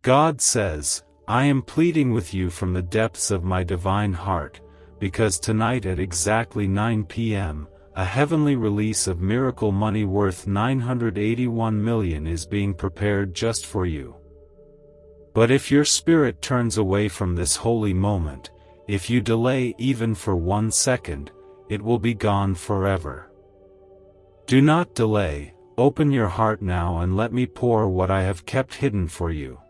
God says, I am pleading with you from the depths of my divine heart, because tonight at exactly 9 p.m., a heavenly release of miracle money worth $981 million is being prepared just for you. But if your spirit turns away from this holy moment, if you delay even for 1 second, it will be gone forever. Do not delay, open your heart now and let me pour what I have kept hidden for you.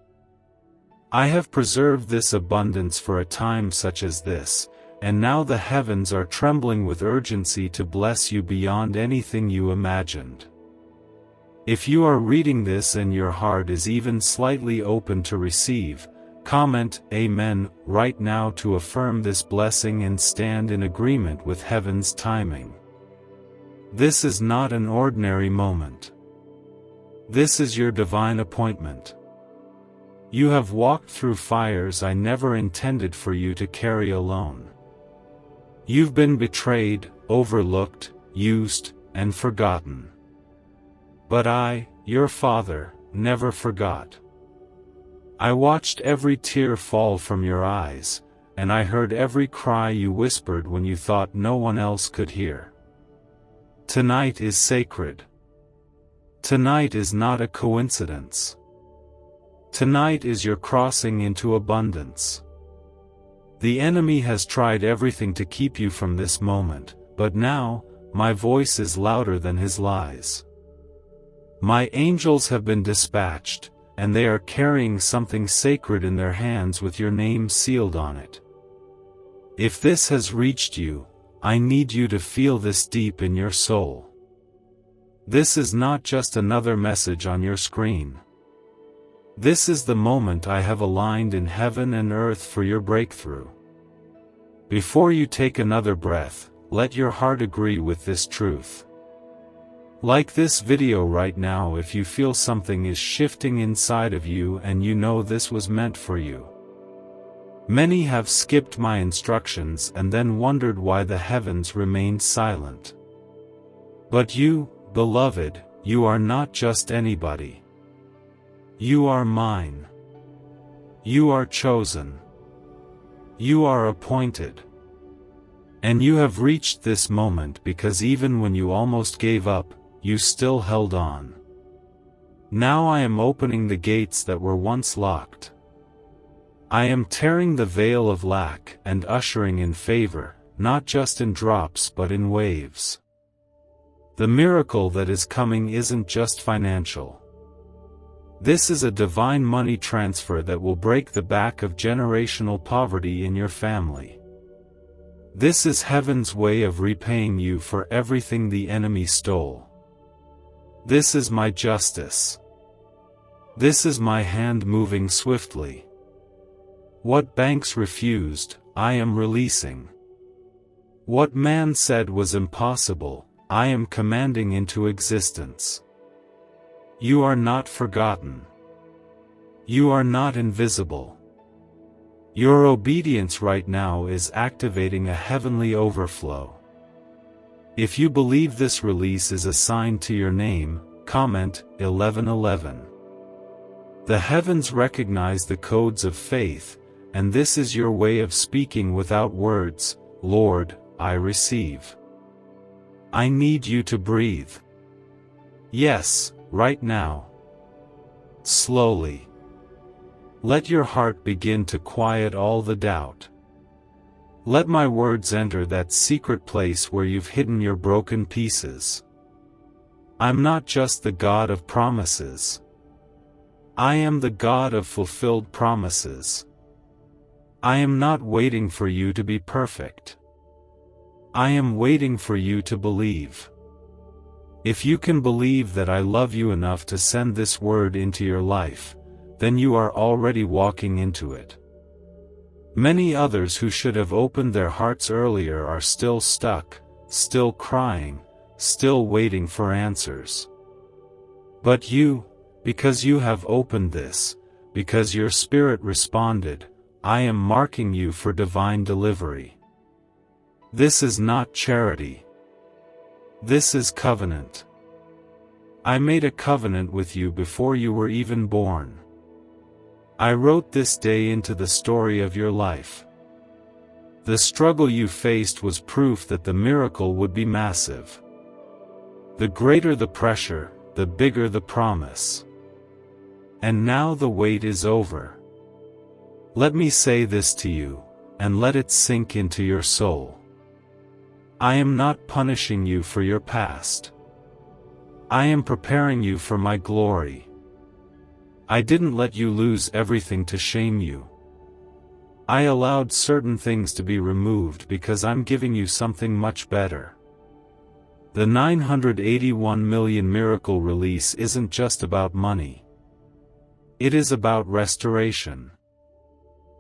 I have preserved this abundance for a time such as this, and now the heavens are trembling with urgency to bless you beyond anything you imagined. If you are reading this and your heart is even slightly open to receive, comment Amen right now to affirm this blessing and stand in agreement with heaven's timing. This is not an ordinary moment. This is your divine appointment. You have walked through fires I never intended for you to carry alone. You've been betrayed, overlooked, used, and forgotten. But I, your Father, never forgot. I watched every tear fall from your eyes, and I heard every cry you whispered when you thought no one else could hear. Tonight is sacred. Tonight is not a coincidence. Tonight is your crossing into abundance. The enemy has tried everything to keep you from this moment, but now, my voice is louder than his lies. My angels have been dispatched, and they are carrying something sacred in their hands with your name sealed on it. If this has reached you, I need you to feel this deep in your soul. This is not just another message on your screen. This is the moment I have aligned in heaven and earth for your breakthrough. Before you take another breath, let your heart agree with this truth. Like this video right now if you feel something is shifting inside of you and you know this was meant for you. Many have skipped my instructions and then wondered why the heavens remained silent. But you, beloved, you are not just anybody. You are mine. You are chosen. You are appointed. And you have reached this moment because even when you almost gave up, you still held on. Now I am opening the gates that were once locked. I am tearing the veil of lack and ushering in favor, not just in drops but in waves. The miracle that is coming isn't just financial. This is a divine money transfer that will break the back of generational poverty in your family. This is heaven's way of repaying you for everything the enemy stole. This is my justice. This is my hand moving swiftly. What banks refused, I am releasing. What man said was impossible, I am commanding into existence. You are not forgotten. You are not invisible. Your obedience right now is activating a heavenly overflow. If you believe this release is assigned to your name, comment 1111. The heavens recognize the codes of faith, and this is your way of speaking without words. Lord, I receive. I need you to breathe. Yes, right now. Slowly. Let your heart begin to quiet all the doubt. Let my words enter that secret place where you've hidden your broken pieces. I'm not just the God of promises. I am the God of fulfilled promises. I am not waiting for you to be perfect. I am waiting for you to believe. If you can believe that I love you enough to send this word into your life, then you are already walking into it. Many others who should have opened their hearts earlier are still stuck, still crying, still waiting for answers. But you, because you have opened this, because your spirit responded, I am marking you for divine delivery. This is not charity. This is covenant. I made a covenant with you before you were even born. I wrote this day into the story of your life. The struggle you faced was proof that the miracle would be massive. The greater the pressure, the bigger the promise. And now the wait is over. Let me say this to you, and let it sink into your soul. I am not punishing you for your past. I am preparing you for my glory. I didn't let you lose everything to shame you. I allowed certain things to be removed because I'm giving you something much better. The 981 million miracle release isn't just about money. It is about restoration.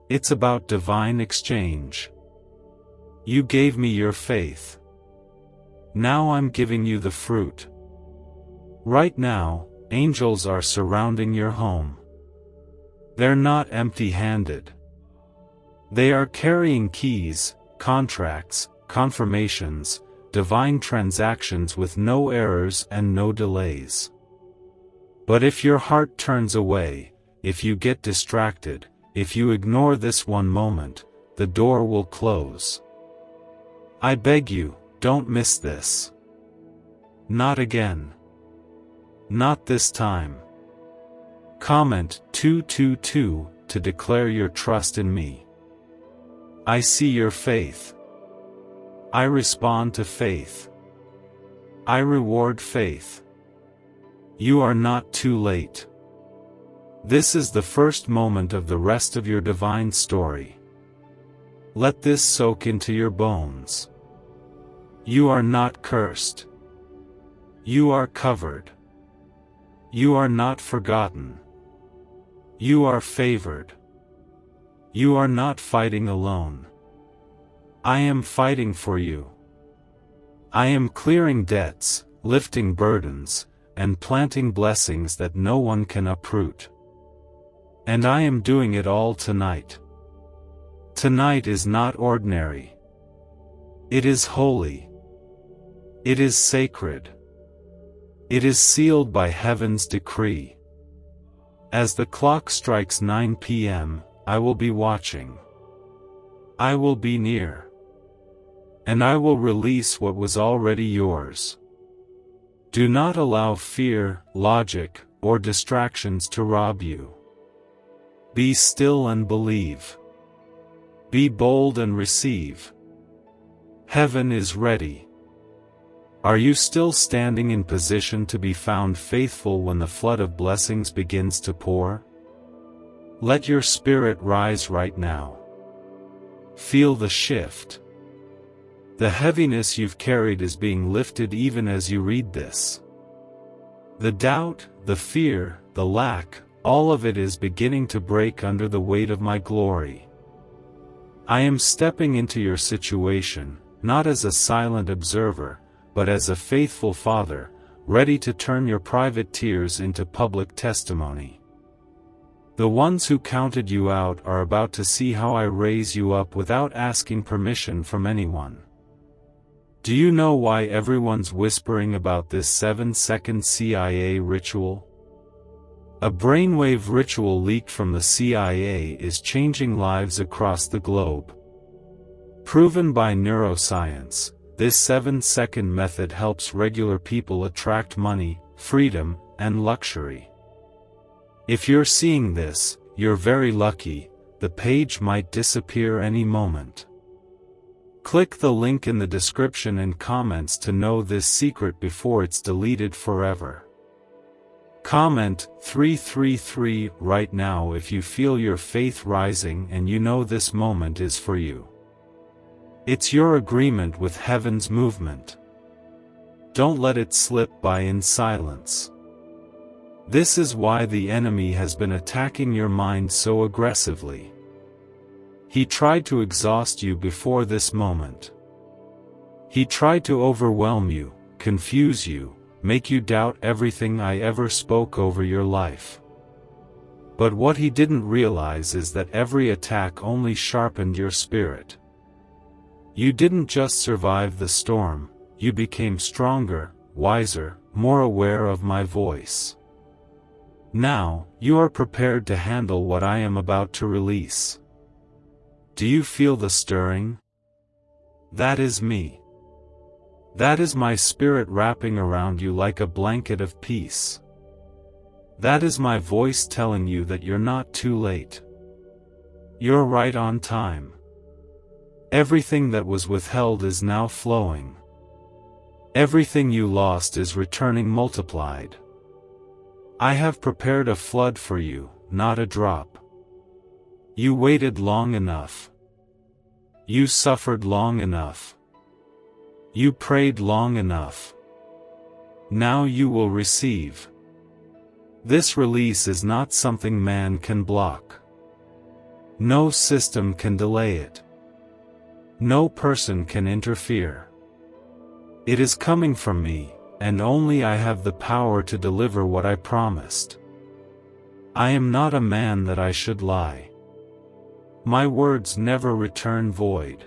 It's about divine exchange. You gave me your faith. Now I'm giving you the fruit. Right now, angels are surrounding your home. They're not empty-handed. They are carrying keys, contracts, confirmations, divine transactions with no errors and no delays. But if your heart turns away, if you get distracted, if you ignore this one moment, the door will close. I beg you, don't miss this. Not again. Not this time. Comment 222 to declare your trust in me. I see your faith. I respond to faith. I reward faith. You are not too late. This is the first moment of the rest of your divine story. Let this soak into your bones. You are not cursed. You are covered. You are not forgotten. You are favored. You are not fighting alone. I am fighting for you. I am clearing debts, lifting burdens, and planting blessings that no one can uproot. And I am doing it all tonight. Tonight is not ordinary. It is holy. It is sacred. It is sealed by heaven's decree. As the clock strikes 9 p.m., I will be watching. I will be near. And I will release what was already yours. Do not allow fear, logic, or distractions to rob you. Be still and believe. Be bold and receive. Heaven is ready. Are you still standing in position to be found faithful when the flood of blessings begins to pour? Let your spirit rise right now. Feel the shift. The heaviness you've carried is being lifted even as you read this. The doubt, the fear, the lack, all of it is beginning to break under the weight of my glory. I am stepping into your situation, not as a silent observer, but as a faithful father, ready to turn your private tears into public testimony. The ones who counted you out are about to see how I raise you up without asking permission from anyone. Do you know why everyone's whispering about this 7-second CIA ritual? A brainwave ritual leaked from the CIA is changing lives across the globe. Proven by neuroscience, this 7-second method helps regular people attract money, freedom, and luxury. If you're seeing this, you're very lucky. The page might disappear any moment. Click the link in the description and comments to know this secret before it's deleted forever. Comment 333 right now if you feel your faith rising and you know this moment is for you. It's your agreement with heaven's movement. Don't let it slip by in silence. This is why the enemy has been attacking your mind so aggressively. He tried to exhaust you before this moment. He tried to overwhelm you, confuse you, make you doubt everything I ever spoke over your life. But what he didn't realize is that every attack only sharpened your spirit. You didn't just survive the storm, you became stronger, wiser, more aware of my voice. Now, you are prepared to handle what I am about to release. Do you feel the stirring? That is me. That is my spirit wrapping around you like a blanket of peace. That is my voice telling you that you're not too late. You're right on time. Everything that was withheld is now flowing. Everything you lost is returning multiplied. I have prepared a flood for you, not a drop. You waited long enough. You suffered long enough. You prayed long enough. Now you will receive. This release is not something man can block. No system can delay it. No person can interfere. It is coming from me, and only I have the power to deliver what I promised. I am not a man that I should lie. My words never return void.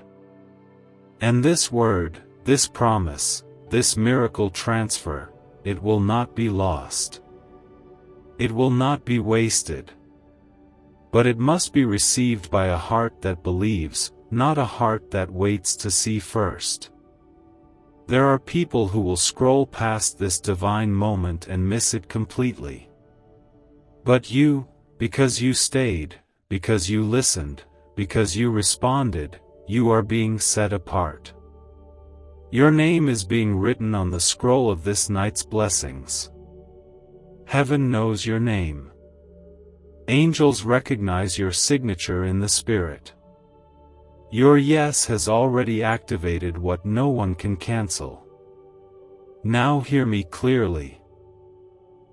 And this word, this promise, this miracle transfer, it will not be lost. It will not be wasted. But it must be received by a heart that believes, not a heart that waits to see first. There are people who will scroll past this divine moment and miss it completely. But you, because you stayed, because you listened, because you responded, you are being set apart. Your name is being written on the scroll of this night's blessings. Heaven knows your name. Angels recognize your signature in the spirit. Your yes has already activated what no one can cancel. Now hear me clearly.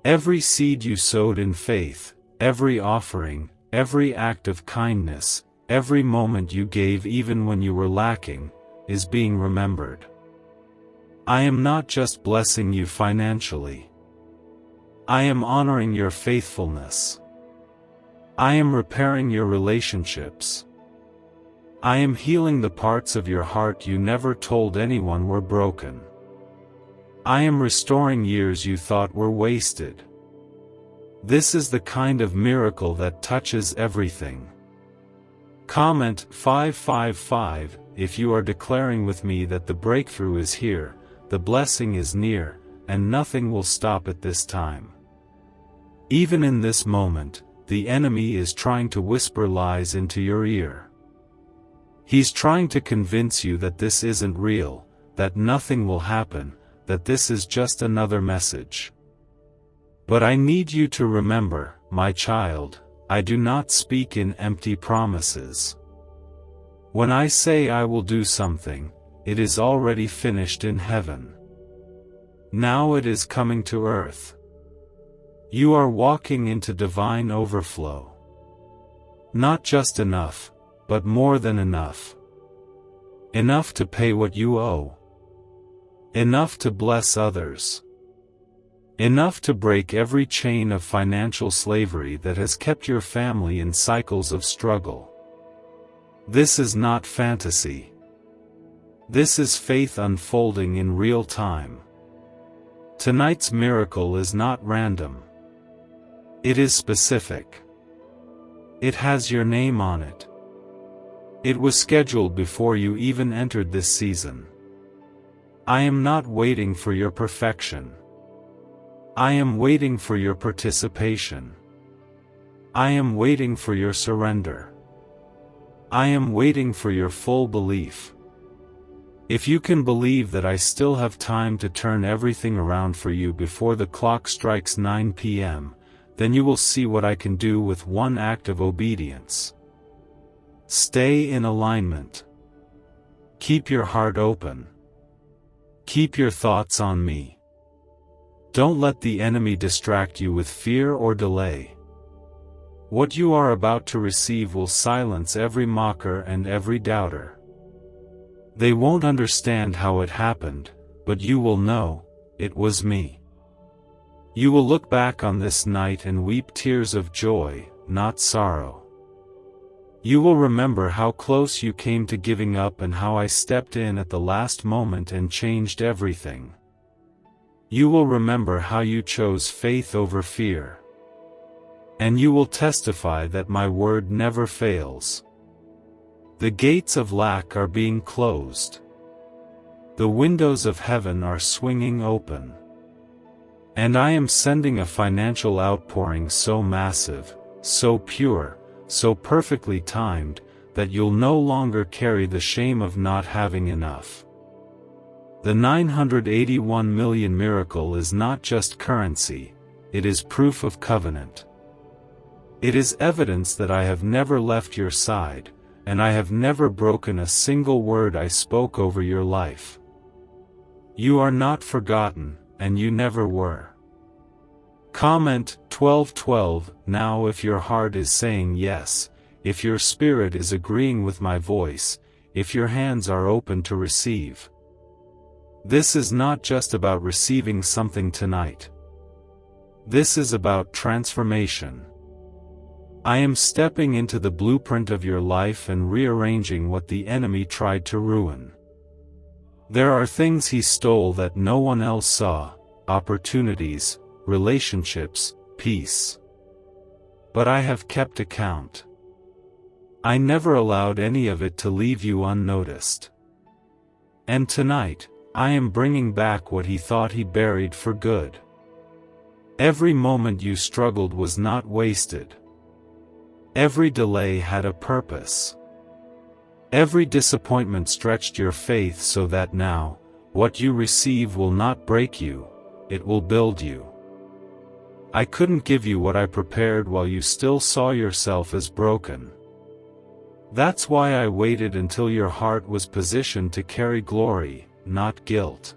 Every seed you sowed in faith, every offering, every act of kindness, every moment you gave even when you were lacking, is being remembered. I am not just blessing you financially. I am honoring your faithfulness. I am repairing your relationships. I am healing the parts of your heart you never told anyone were broken. I am restoring years you thought were wasted. This is the kind of miracle that touches everything. Comment 555 if you are declaring with me that the breakthrough is here, the blessing is near, and nothing will stop at this time. Even in this moment, the enemy is trying to whisper lies into your ear. He's trying to convince you that this isn't real, that nothing will happen, that this is just another message. But I need you to remember, my child, I do not speak in empty promises. When I say I will do something, it is already finished in heaven. Now it is coming to earth. You are walking into divine overflow. Not just enough, but more than enough. Enough to pay what you owe. Enough to bless others. Enough to break every chain of financial slavery that has kept your family in cycles of struggle. This is not fantasy. This is faith unfolding in real time. Tonight's miracle is not random. It is specific. It has your name on it. It was scheduled before you even entered this season. I am not waiting for your perfection. I am waiting for your participation. I am waiting for your surrender. I am waiting for your full belief. If you can believe that I still have time to turn everything around for you before the clock strikes 9 p.m., then you will see what I can do with one act of obedience. Stay in alignment. Keep your heart open. Keep your thoughts on me. Don't let the enemy distract you with fear or delay. What you are about to receive will silence every mocker and every doubter. They won't understand how it happened, but you will know, it was me. You will look back on this night and weep tears of joy, not sorrow. You will remember how close you came to giving up and how I stepped in at the last moment and changed everything. You will remember how you chose faith over fear. And you will testify that my word never fails. The gates of lack are being closed. The windows of heaven are swinging open. And I am sending a financial outpouring so massive, so pure, so perfectly timed, that you'll no longer carry the shame of not having enough. The 981 million miracle is not just currency, it is proof of covenant. It is evidence that I have never left your side, and I have never broken a single word I spoke over your life. You are not forgotten, and you never were. Comment 1212 now if your heart is saying yes, if your spirit is agreeing with my voice, if your hands are open to receive. This is not just about receiving something tonight. This is about transformation. I am stepping into the blueprint of your life and rearranging what the enemy tried to ruin. There are things he stole that no one else saw, opportunities, relationships, peace. But I have kept account. I never allowed any of it to leave you unnoticed. And tonight, I am bringing back what he thought he buried for good. Every moment you struggled was not wasted. Every delay had a purpose. Every disappointment stretched your faith so that now, what you receive will not break you, it will build you. I couldn't give you what I prepared while you still saw yourself as broken. That's why I waited until your heart was positioned to carry glory, not guilt.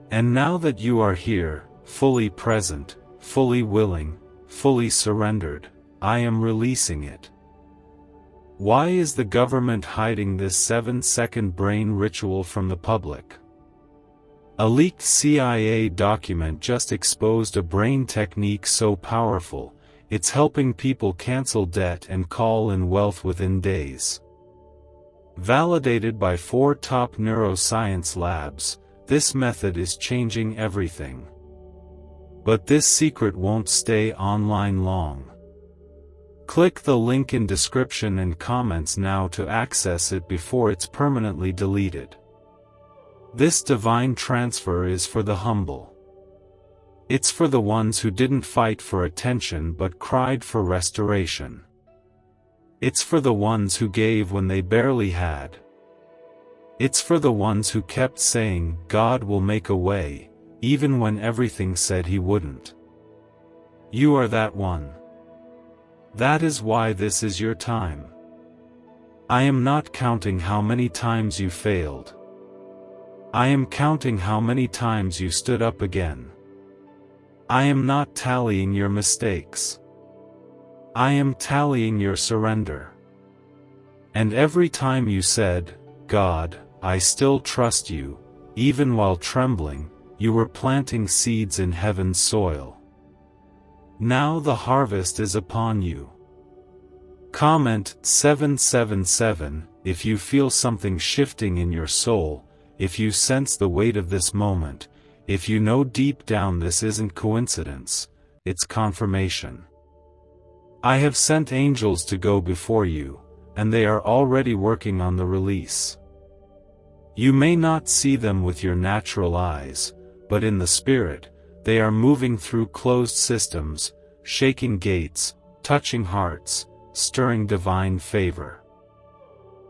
And now that you are here, fully present, fully willing, fully surrendered, I am releasing it. Why is the government hiding this 7-second brain ritual from the public? A leaked CIA document just exposed a brain technique so powerful, it's helping people cancel debt and call in wealth within days. Validated by 4 top neuroscience labs, this method is changing everything. But this secret won't stay online long. Click the link in description and comments now to access it before it's permanently deleted. This divine transfer is for the humble. It's for the ones who didn't fight for attention but cried for restoration. It's for the ones who gave when they barely had. It's for the ones who kept saying, God will make a way, even when everything said he wouldn't. You are that one. That is why this is your time. I am not counting how many times you failed. I am counting how many times you stood up again. I am not tallying your mistakes. I am tallying your surrender. And every time you said, God, I still trust you, even while trembling, you were planting seeds in heaven's soil. Now the harvest is upon you. Comment 777 if you feel something shifting in your soul, if you sense the weight of this moment, if you know deep down this isn't coincidence, it's confirmation. I have sent angels to go before you, and they are already working on the release. You may not see them with your natural eyes, but in the spirit, they are moving through closed systems, shaking gates, touching hearts, stirring divine favor.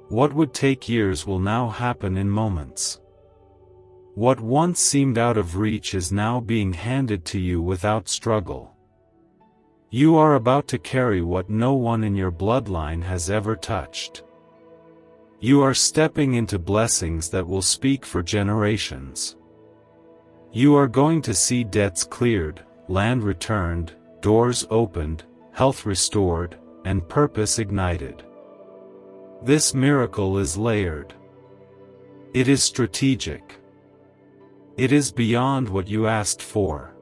What would take years will now happen in moments. What once seemed out of reach is now being handed to you without struggle. You are about to carry what no one in your bloodline has ever touched. You are stepping into blessings that will speak for generations. You are going to see debts cleared, land returned, doors opened, health restored, and purpose ignited. This miracle is layered. It is strategic. It is beyond what you asked for.